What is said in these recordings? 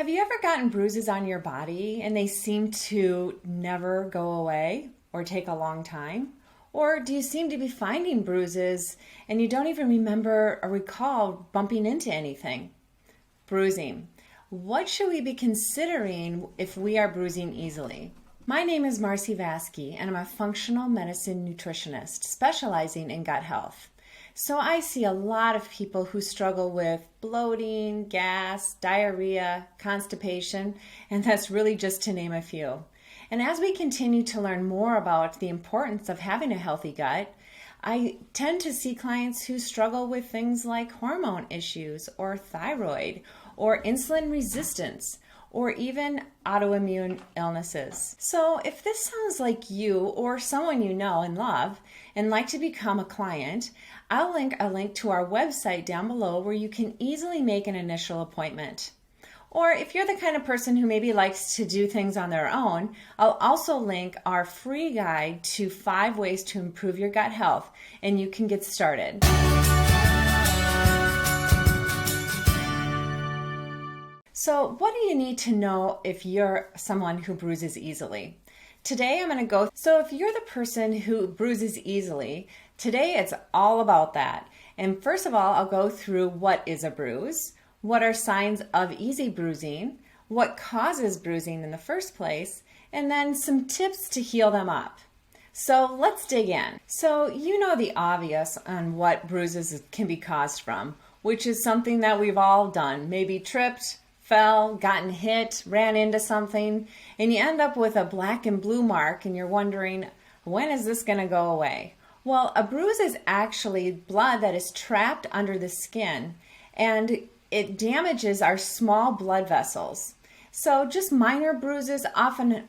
Have you ever gotten bruises on your body and they seem to never go away or take a long time? Or do you seem to be finding bruises and you don't even remember or recall bumping into anything? Bruising. What should we be considering if we are bruising easily? My name is Marcy Vasky and I'm a functional medicine nutritionist specializing in gut health. So I see a lot of people who struggle with bloating, gas, diarrhea, constipation, and that's really just to name a few. And as we continue to learn more about the importance of having a healthy gut, I tend to see clients who struggle with things like hormone issues or thyroid or insulin resistance or even autoimmune illnesses. So if this sounds like you or someone you know and love and like to become a client, I'll link a link to our website down below where you can easily make an initial appointment. Or if you're the kind of person who maybe likes to do things on their own, I'll also link our free guide to 5 ways to improve your gut health, and you can get started. So what do you need to know if you're someone who bruises easily? Today I'm going to go, so if you're the person who bruises easily, today it's all about that. And first of all, I'll go through what is a bruise, what are signs of easy bruising, what causes bruising in the first place, and then some tips to heal them up. So let's dig in. So you know the obvious on what bruises can be caused from, which is something that we've all done, maybe tripped, fell, gotten hit, ran into something, and you end up with a black and blue mark and you're wondering, when is this going to go away? Well, a bruise is actually blood that is trapped under the skin and it damages our small blood vessels. So just minor bruises often,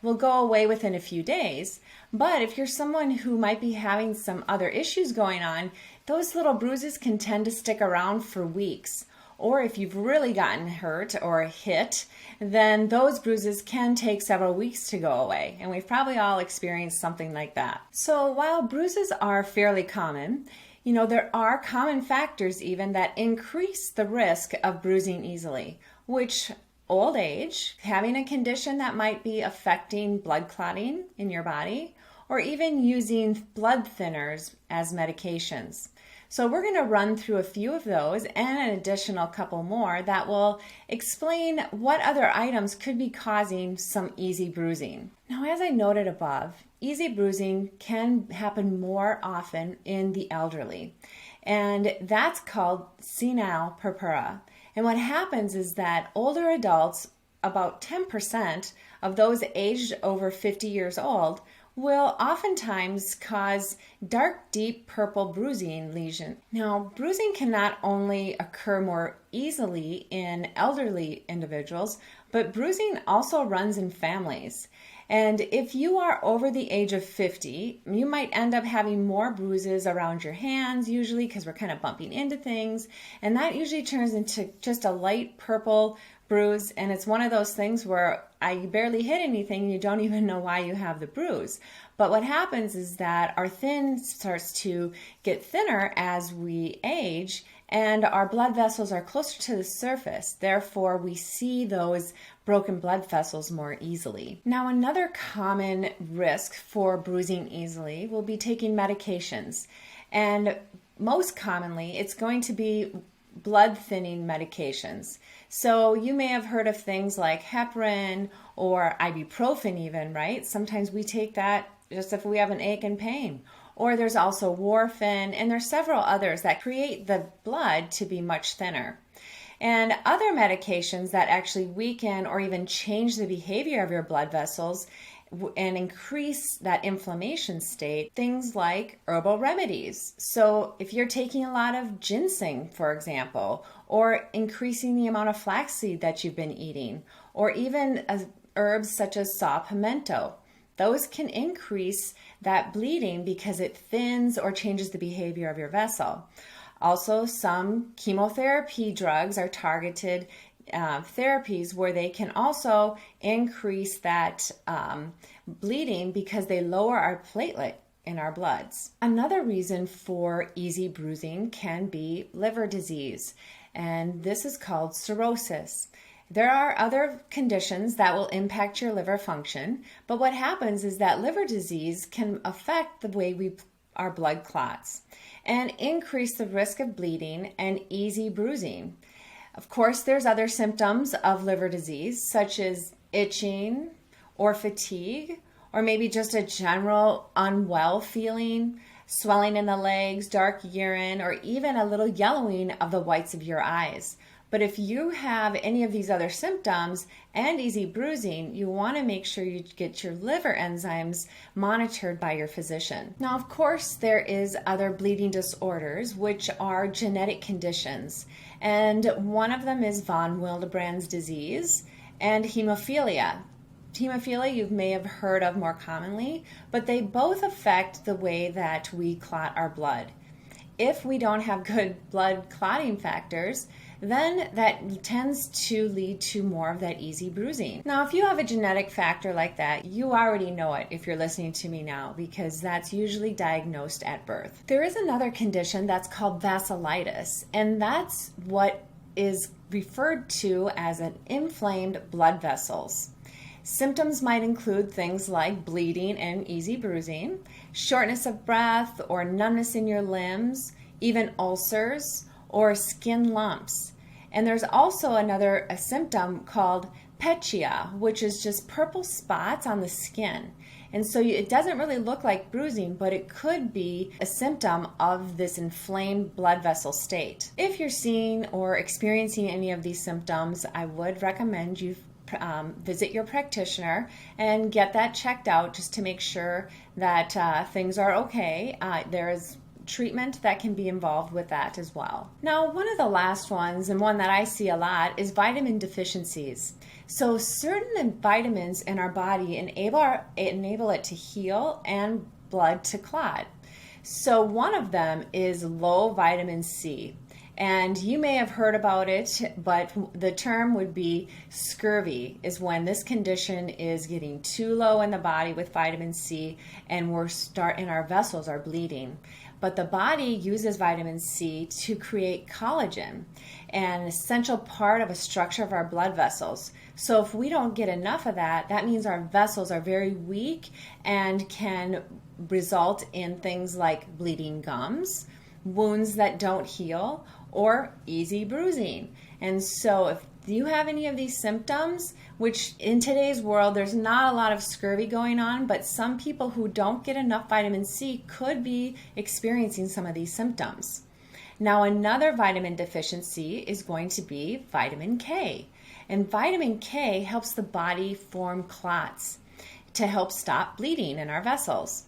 will go away within a few days. But if you're someone who might be having some other issues going on, those little bruises can tend to stick around for weeks. Or if you've really gotten hurt or hit, then those bruises can take several weeks to go away. And we've probably all experienced something like that. So while bruises are fairly common, there are common factors even that increase the risk of bruising easily, which old age, having a condition that might be affecting blood clotting in your body, or even using blood thinners as medications. So we're going to run through a few of those and an additional couple more that will explain what other items could be causing some easy bruising. Now, as I noted above, easy bruising can happen more often in the elderly, and that's called senile purpura. And what happens is that older adults, about 10% of those aged over 50 years old, will oftentimes cause dark, deep purple bruising lesion. Now, bruising can not only occur more easily in elderly individuals, but bruising also runs in families. And if you are over the age of 50, you might end up having more bruises around your hands, usually because we're kind of bumping into things. And that usually turns into just a light purple bruise. And it's one of those things where you barely hit anything, you don't even know why you have the bruise. But what happens is that our skin starts to get thinner as we age, and our blood vessels are closer to the surface. Therefore, we see those broken blood vessels more easily. Now, another common risk for bruising easily will be taking medications. And most commonly, it's going to be blood thinning medications. So you may have heard of things like heparin or ibuprofen even, right? Sometimes we take that just if we have an ache and pain. Or there's also warfarin, and there's several others that create the blood to be much thinner. And other medications that actually weaken or even change the behavior of your blood vessels and increase that inflammation state, things like herbal remedies. So if you're taking a lot of ginseng, for example, or increasing the amount of flaxseed that you've been eating, or even herbs such as saw pimento, those can increase that bleeding because it thins or changes the behavior of your vessel. Also, some chemotherapy drugs are targeted therapies where they can also increase that bleeding because they lower our platelet in our bloods. Another reason for easy bruising can be liver disease, and this is called cirrhosis. There are other conditions that will impact your liver function, but what happens is that liver disease can affect the way our blood clots and increase the risk of bleeding and easy bruising. Of course, there's other symptoms of liver disease, such as itching or fatigue, or maybe just a general unwell feeling, swelling in the legs, dark urine, or even a little yellowing of the whites of your eyes. But if you have any of these other symptoms and easy bruising, you want to make sure you get your liver enzymes monitored by your physician. Now, of course, there is other bleeding disorders, which are genetic conditions. And one of them is von Willebrand's disease and hemophilia. Hemophilia you may have heard of more commonly, but they both affect the way that we clot our blood. If we don't have good blood clotting factors, then that tends to lead to more of that easy bruising. Now, if you have a genetic factor like that, you already know it if you're listening to me now, because that's usually diagnosed at birth. There is another condition that's called vasculitis, and that's what is referred to as an inflamed blood vessels. Symptoms might include things like bleeding and easy bruising, shortness of breath or numbness in your limbs, even ulcers or skin lumps. And there's also a symptom called petechia, which is just purple spots on the skin. And so it doesn't really look like bruising, but it could be a symptom of this inflamed blood vessel state. If you're seeing or experiencing any of these symptoms, I would recommend you visit your practitioner and get that checked out just to make sure that things are okay. There is treatment that can be involved with that as well. Now, one of the last ones, and one that I see a lot, is vitamin deficiencies. So certain vitamins in our body enable it to heal and blood to clot. So one of them is low vitamin C. And you may have heard about it, but the term would be scurvy, is when this condition is getting too low in the body with vitamin C and our vessels are bleeding. But the body uses vitamin C to create collagen, an essential part of a structure of our blood vessels. So if we don't get enough of that, that means our vessels are very weak and can result in things like bleeding gums, wounds that don't heal, or easy bruising. And so if you have any of these symptoms, which in today's world there's not a lot of scurvy going on, but some people who don't get enough vitamin C could be experiencing some of these symptoms. Now, another vitamin deficiency is going to be vitamin K. And vitamin K helps the body form clots to help stop bleeding in our vessels.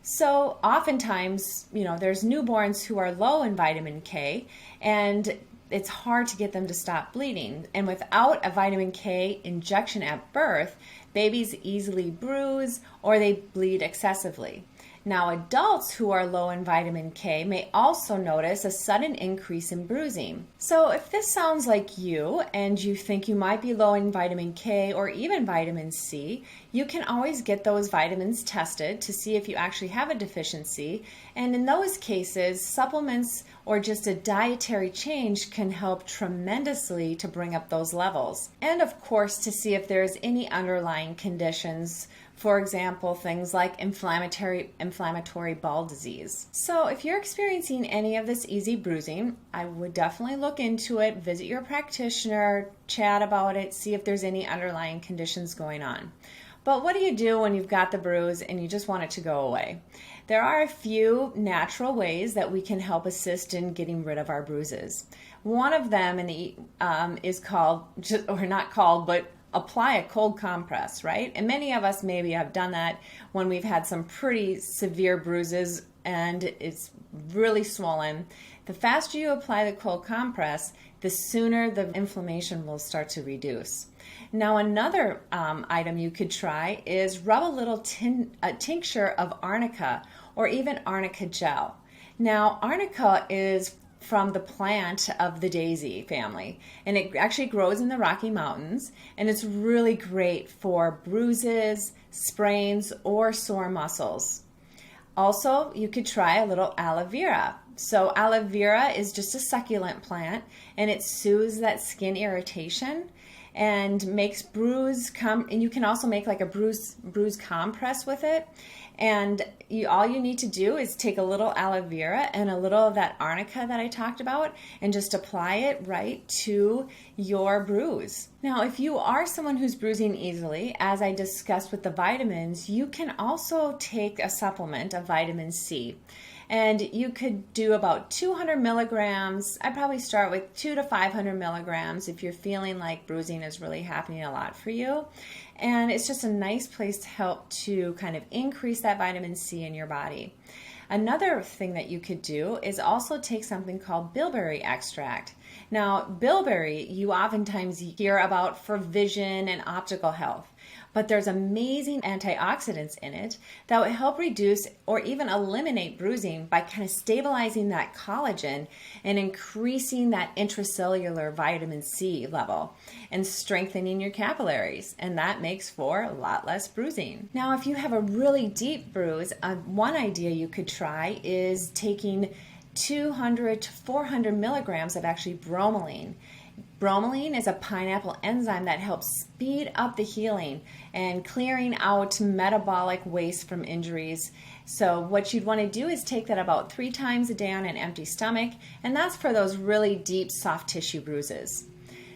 So oftentimes, there's newborns who are low in vitamin K, and it's hard to get them to stop bleeding. And without a vitamin K injection at birth, babies easily bruise or they bleed excessively. Now, adults who are low in vitamin K may also notice a sudden increase in bruising. So if this sounds like you and you think you might be low in vitamin K or even vitamin C, you can always get those vitamins tested to see if you actually have a deficiency. And in those cases, supplements or just a dietary change can help tremendously to bring up those levels. And of course, to see if there's any underlying conditions. For example, things like inflammatory bowel disease. So if you're experiencing any of this easy bruising, I would definitely look into it, visit your practitioner, chat about it, see if there's any underlying conditions going on. But what do you do when you've got the bruise and you just want it to go away? There are a few natural ways that we can help assist in getting rid of our bruises. One of them is called, or not called, but apply a cold compress, right? And many of us maybe have done that when we've had some pretty severe bruises and it's really swollen. The faster you apply the cold compress, the sooner the inflammation will start to reduce. Now, another item you could try is rub a little tincture of arnica or even arnica gel. Now, arnica is from the plant of the daisy family, and it actually grows in the Rocky Mountains, and it's really great for bruises, sprains, or sore muscles. Also, you could try a little aloe vera. So aloe vera is just a succulent plant, and it soothes that skin irritation. and makes and you can also make like a bruise compress with it. And all you need to do is take a little aloe vera and a little of that arnica that I talked about and just apply it right to your bruise. Now, if you are someone who's bruising easily, as I discussed with the vitamins, you can also take a supplement of vitamin C. And you could do about 200 milligrams. I'd probably start with 200 to 500 milligrams if you're feeling like bruising is really happening a lot for you. And it's just a nice place to help to kind of increase that vitamin C in your body. Another thing that you could do is also take something called bilberry extract. Now, bilberry, you oftentimes hear about for vision and optical health, but there's amazing antioxidants in it that will help reduce or even eliminate bruising by kind of stabilizing that collagen and increasing that intracellular vitamin C level and strengthening your capillaries. And that makes for a lot less bruising. Now, if you have a really deep bruise, one idea you could try is taking 200 to 400 milligrams of actually bromelain. Bromelain is a pineapple enzyme that helps speed up the healing and clearing out metabolic waste from injuries. So what you'd want to do is take that about 3 times a day on an empty stomach, and that's for those really deep soft tissue bruises.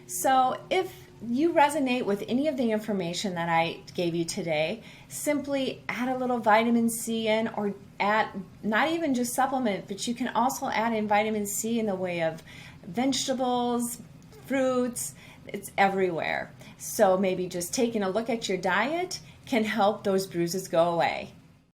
So if you resonate with any of the information that I gave you today, simply add a little vitamin C in, or add, not even just supplement, but you can also add in vitamin C in the way of vegetables, fruits. It's everywhere. So maybe just taking a look at your diet can help those bruises go away.